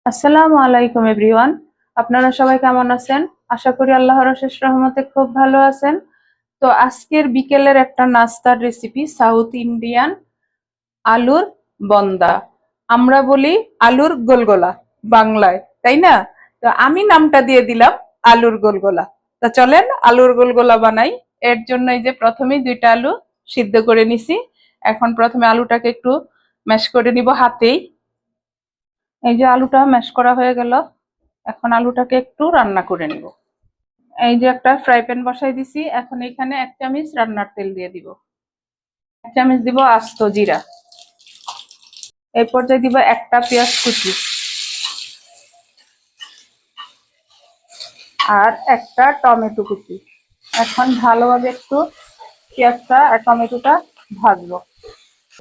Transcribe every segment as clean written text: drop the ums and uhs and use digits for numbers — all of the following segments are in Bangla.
আসসালামু আলাইকুম এভরিওয়ান। আপনারা সবাই কেমন আছেন? আশা করি আল্লাহর অশেষ রহমতে খুব ভালো আছেন। তো আজকের বিকেলের একটা নাস্তার রেসিপি সাউথ ইন্ডিয়ান আলুর বন্দা। আমরা বলি আলুর গোলগোলা বাংলায়, তাই না? তো আমি নামটা দিয়ে দিলাম আলুর গোলগোলা। তো চলেন আলুর গোলগোলা বানাই। এর জন্য এই যে প্রথমেই দুইটা আলু সিদ্ধ করে নিছি। এখন প্রথমে আলুটাকে একটু ম্যাশ করে নিব হাতেই। এই যে আলুটা ম্যাশ করা হয়ে গেল। এখন আলুটাকে একটু রান্না করে নিব। এই যে একটা ফ্রাই প্যান বসাই দিছি, এখন এখানে 1 চামচ রান্নার তেল দিয়ে দিব। 1 চামচ দিব আস্ত জিরা। এই পর্যায়ে দিব একটা পেঁয়াজ কুচি আর একটা টমেটো কুচি। এখন ভালোভাবে একটু পেঁয়াজটা আর টমেটোটা ভাজবো।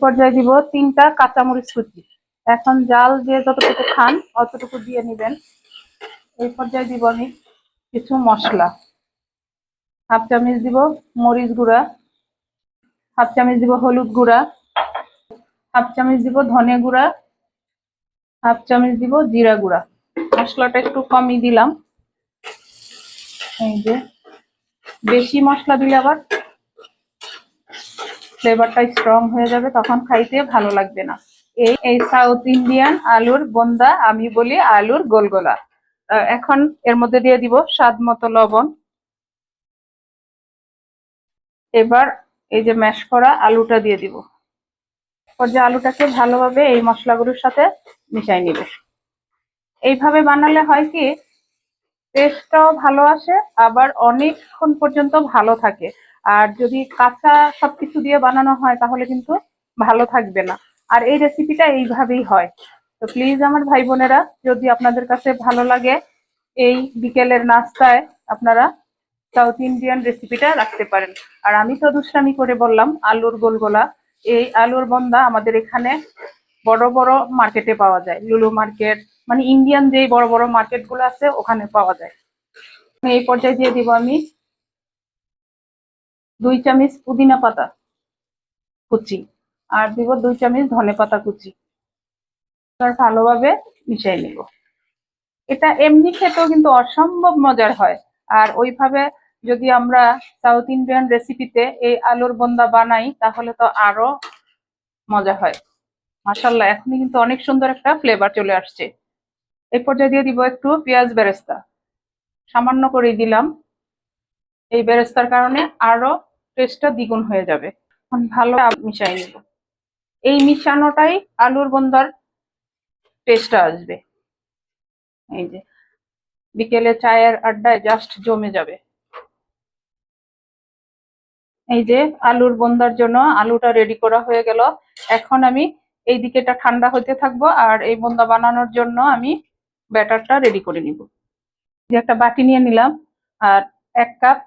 পর্যায়ে দিব 3টা কাঁচামরিচ কুচি। এখন জাল দিয়ে যতটুকু খান অতটুকু দিয়ে নিবেন। এই পর্যায়ে দিব আমি কিছু মশলা। 1/2 চামচ দিব মরিচ গুঁড়া, 1/2 চামচ দিব হলুদ গুঁড়া, 1/2 চামচ দিব ধনে গুঁড়া, 1/2 চামচ দিব জিরা গুঁড়া। মশলাটা একটু কমই দিলাম। এই যে বেশি মশলা দিলে আবার ফ্লেভারটা স্ট্রং হয়ে যাবে, তখন খাইতে ভালো লাগবে না। এই সাউথ ইন্ডিয়ান আলুর বন্দা, আমি বলি আলুর গোলগোলা। এখন এর মধ্যে দিয়ে দিব স্বাদ মতো লবণ। এবার এই যে ম্যাশ করা আলুটা দিয়ে দিব। যে আলুটাকে ভালোভাবে এই মশলাগুলোর সাথে মিশাই নিব। এইভাবে বানালে হয় কি, টেস্টটাও ভালো আসে, আবার অনেকক্ষণ পর্যন্ত ভালো থাকে। আর যদি কাঁচা সবকিছু দিয়ে বানানো হয় তাহলে কিন্তু ভালো থাকবে না। আর এই রেসিপিটা এইভাবেই হয়। তো প্লিজ আমার ভাই বোনেরা, যদি আপনাদের কাছে ভালো লাগে, এই বিকেলের নাস্তায় আপনারা সাউথ ইন্ডিয়ান রেসিপিটা রাখতে পারেন। আর আমি তো দুষ্টামি করে বললাম আলুর গোলগোলা। এই আলুর বন্দা আমাদের এখানে বড় বড় মার্কেটে পাওয়া যায়, লুলু মার্কেট, মানে ইন্ডিয়ান যেই বড় বড় মার্কেট গুলো আছে ওখানে পাওয়া যায়। এই পর্যায়ে দিয়ে দিব আমি 2 চামচ পুদিনা পাতা কুচি আর দিব 2 চামচ ধনে পাতা কুচি। ভালোভাবে মিশিয়ে নিব। এটা এমনি খেতেও কিন্তু অসম্ভব মজার হয়। আর ওইভাবে যদি আমরা সাউথ ইন্ডিয়ান রেসিপিতে এই আলুর বন্দা বানাই তাহলে তো আরো মজা হয়। মাশাআল্লাহ, এখনই কিন্তু অনেক সুন্দর একটা ফ্লেভার চলে আসছে। এই পর্যায়ে দিয়ে দিব একটু পেঁয়াজ বেরেস্তা, সামান্য করে দিলাম। এই বেরেস্তার কারণে আরো টেস্টটা দ্বিগুণ হয়ে যাবে। এখন ভালো মিশাই নিব। এই মিশানোটাই আলুর বন্দার টেস্টটা আসবে। এই যে বিকেলে চায়ের আড্ডায় জাস্ট জমে যাবে। এই যে আলুর বন্দার জন্য আলুটা রেডি করা হয়ে গেল। এখন আমি এই দিকেটা ঠান্ডা হতে থাকবো, আর এই বন্দা বানানোর জন্য আমি ব্যাটারটা রেডি করে নিব। যে একটা বাটি নিয়ে নিলাম আর 1 কাপ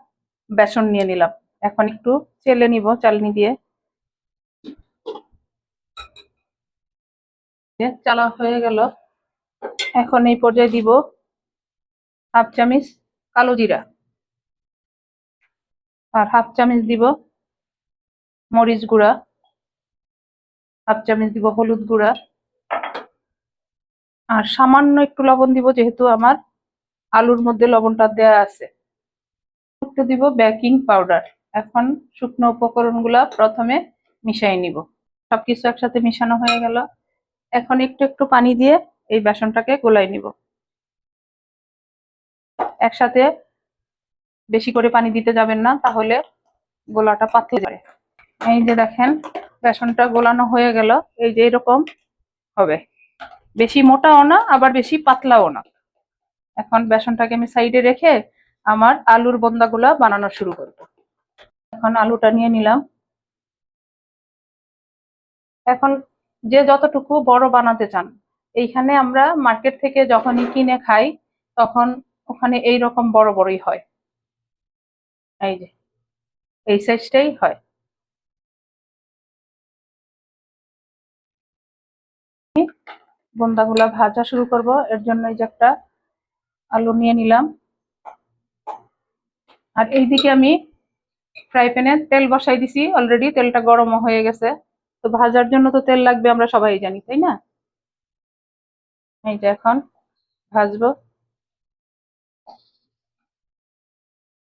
বেসন নিয়ে নিলাম। এখন একটু চেলে নিব চালনি দিয়ে। চালা হয়ে গেল। এখন এই পর্যায়ে দিব 1/2 চামচ কালো জিরা আর 1/2 চামচ দিব মরিচ গুঁড়া, 1/2 চামচ দিব হলুদ গুঁড়া আর সামান্য একটু লবণ দিব, যেহেতু আমার আলুর মধ্যে লবণটা দেয়া আছে। একটু দিব বেকিং পাউডার। এখন শুকনো উপকরণগুলা প্রথমে মিশিয়ে নিব। সবকিছু একসাথে মিশানো হয়ে গেল। এখন একটু একটু পানি দিয়ে এই বেসনটাকে গোলাই নিব। একসাথে বেশি করে পানি দিতে যাবেন না, তাহলে গোলাটা পাতলে যাবে। এই যে দেখেন বেসনটা গোলানো হয়ে গেল। এই যে এরকম হবে, বেশি মোটাও না আবার বেশি পাতলাও না। এখন বেসনটাকে আমি সাইডে রেখে আমার আলুর বন্দাগুলা বানানো শুরু করব। এখন আলুটা নিয়ে নিলাম। এখন যে যতটুকু বড় বানাতে চান, এইখানে আমরা মার্কেট থেকে যখনই কিনে খাই তখন ওখানে এই রকম বড় বড়ই হয়। এই যে এই সাইজটাই হয়। বোন্দাগুলা ভাজা শুরু করব। এর জন্য এই যে একটা আলু নিয়ে নিলাম। আর এইদিকে আমি ফ্রাই প্যানে তেল বসাই দিছি অলরেডি, তেলটা গরম হয়ে গেছে। তো ভাজার জন্য তো তেল লাগবে, আমরা সবাই জানি, তাই না? এই যে এখন ভাজবো।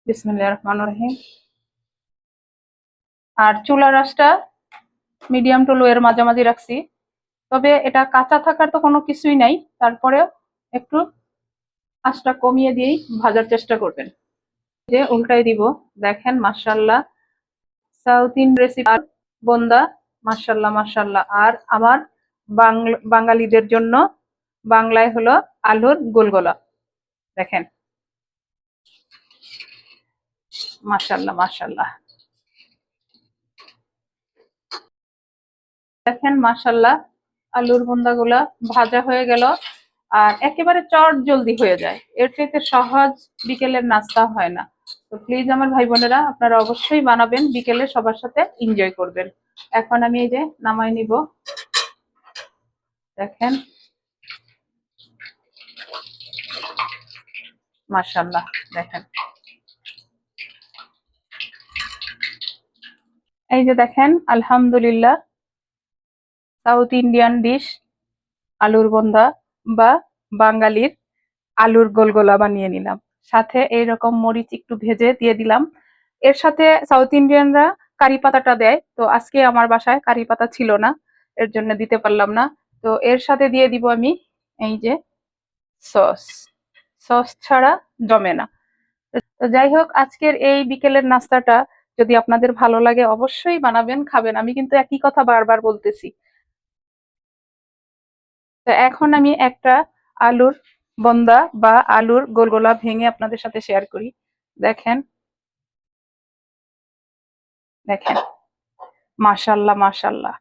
বিসমিল্লাহির রহমানির রহিম। আর চুলার আঁচটা মিডিয়াম টু লো এর মাঝামাঝি রাখছি। তবে এটা কাঁচা থাকার তো কোনো কিছুই নাই, তারপরেও একটু আঁচটা কমিয়ে দিয়েই ভাজার চেষ্টা করবেন। যে উল্টাই দিব, দেখেন মাশাআল্লাহ সাউথ ইন্ডিয়ান রেসিপি আর বোন্দা, মাশাআল্লাহ মাশাআল্লাহ। আর আমার বাঙালিদের জন্য বাংলায় হলো আলুর গোলগোলা। দেখেন মাশাআল্লাহ মাশাআল্লাহ। দেখেন মাশাআল্লাহ আলুর বোন্দাগুলা ভাজা হয়ে গেল। আর একেবারে চট জলদি হয়ে যায়, এর চাইতে সহজ বিকেলের নাস্তা হয় না। তো প্লিজ আমার ভাই বোনেরা, আপনারা অবশ্যই বানাবেন, বিকেলে সবার সাথে এনজয় করবেন। এখন আমি এই যে নামাই নিব। দেখেন মাশাআল্লাহ। দেখেন এই যে দেখেন আলহামদুলিল্লাহ সাউথ ইন্ডিয়ান ডিশ আলুর বোন্দা বা বাঙালির আলুর গোলগোলা বানিয়ে নিলাম। সাথে এইরকম মরিচ একটু ভেজে দিয়ে দিলাম। এর সাথে সাউথ ইন্ডিয়ানরা কারি পাতাটা দেয়, তো আজকে আমার বাসায় কারি পাতা ছিল না, এর জন্য দিতে পারলাম না। তো এর সাথে দিয়ে দিব আমি এই যে সস। সস ছাড়া জমে না। তো যাই হোক, আজকের এই বিকেলের নাস্তাটা যদি আপনাদের ভালো লাগে অবশ্যই বানাবেন, খাবেন। আমি কিন্তু একই কথা বারবার বলতেছি। তো এখন আমি একটা আলুর বন্দা বা আলুর গোলগোলা ভেঙে আপনাদের সাথে শেয়ার করি। দেখেন দেখেন মাশাল্লাহ মাশাল্লাহ।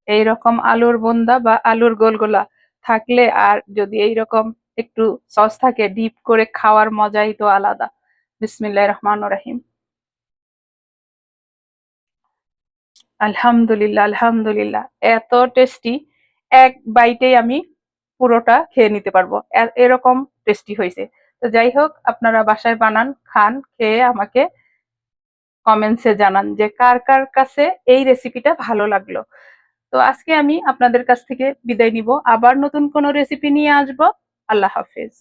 এইরকম আলুর বোন্দা বা আলুর গোলগোলা থাকলে, আর যদি এইরকম একটু সস থাকে, ডিপ করে খাওয়ার মজাই তো আলাদা। বিসমিল্লাহির রহমানির রহিম। আলহামদুলিল্লাহ আলহামদুলিল্লাহ, এত টেস্টি, এক বাইটেই আমি পুরোটা খেয়ে নিতে পারবো, এরকম টেস্টি হয়েছে। তো যাই হোক, আপনারা বাসায় বানান, খান, খেয়ে আমাকে কমেন্টসে জানান যে কার কার কাছে এই রেসিপিটা ভালো লাগলো। তো আজকে আমি আপনাদের কাছ থেকে বিদায় নিব, আবার নতুন কোনো রেসিপি নিয়ে আসবো। আল্লাহ হাফেজ।